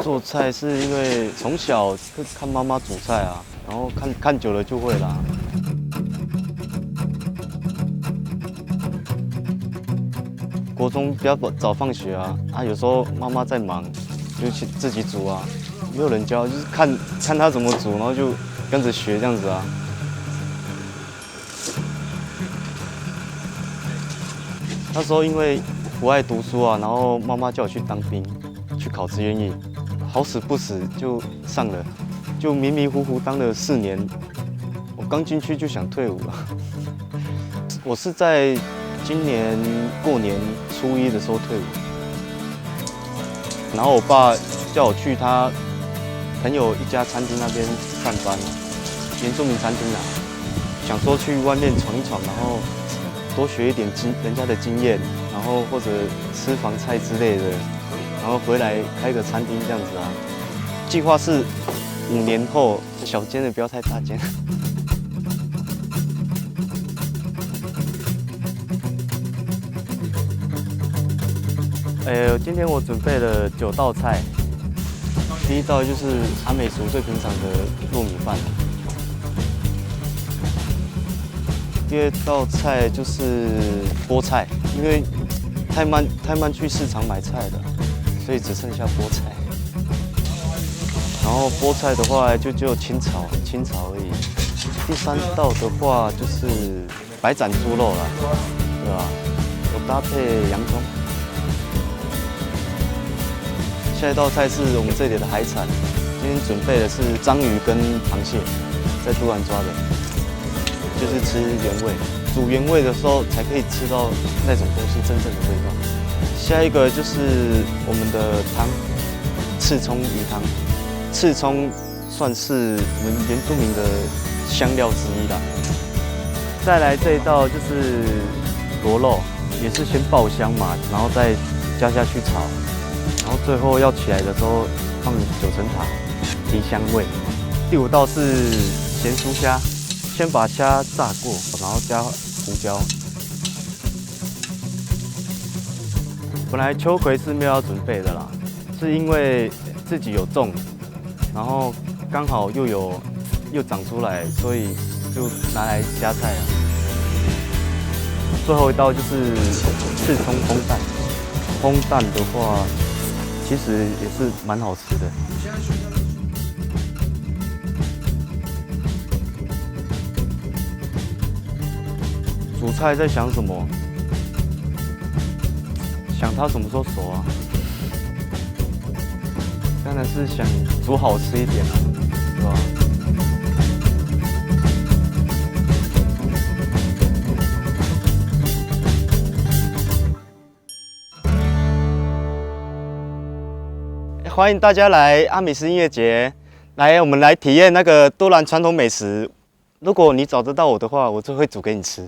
做菜是因为从小会看妈妈煮菜啊，然后看久了就会啦。国中比较早放学啊，有时候妈妈在忙，就去自己煮啊，没有人教，就是看她怎么煮，然后就跟着学这样子啊。那时候因为不爱读书啊，然后妈妈叫我去当兵，去考志愿役，好死不死就上了，就迷迷糊糊当了4年。我刚进去就想退伍了。我是在今年过年初1的时候退伍，然后我爸叫我去他朋友一家餐厅那边上班，原住民餐厅啊，想说去外面闯一闯，然后多学一点人家的经验，然后或者吃房菜之类的，然后回来开个餐厅这样子啊。计划是5年后，小间的不要太大间。今天我准备了9道菜，第一道就是阿美族最平常的糯米饭。第2道菜就是菠菜，因为太慢去市场买菜了，所以只剩下菠菜。然后菠菜的话就只有清炒而已。第3道的话就是白斩猪肉啦，对吧？有搭配洋葱。下一道菜是我们这里的海产，今天准备的是章鱼跟螃蟹，在都兰抓的，就是吃原味，煮原味的时候才可以吃到那种东西真正的味道。下一个就是我们的汤，刺葱鱼汤，刺葱算是我们原住民的香料之一啦。再来这一道就是螺肉，也是先爆香嘛，然后再加下去炒。然后最后要起来的时候放9层塔，提香味。第5道是咸酥虾，先把虾炸过，然后加胡椒。本来秋葵是没有要准备的啦，是因为自己有种，然后刚好又长出来，所以就拿来加菜了。最后一道就是刺葱烘蛋，烘蛋的话。其实也是蛮好吃的。煮菜在想什么？想它什么时候熟啊？当然是想煮好吃一点啊，对吧？欢迎大家来阿美食音乐节，我们来体验那个都兰传统美食。如果你找得到我的话，我就会煮给你吃。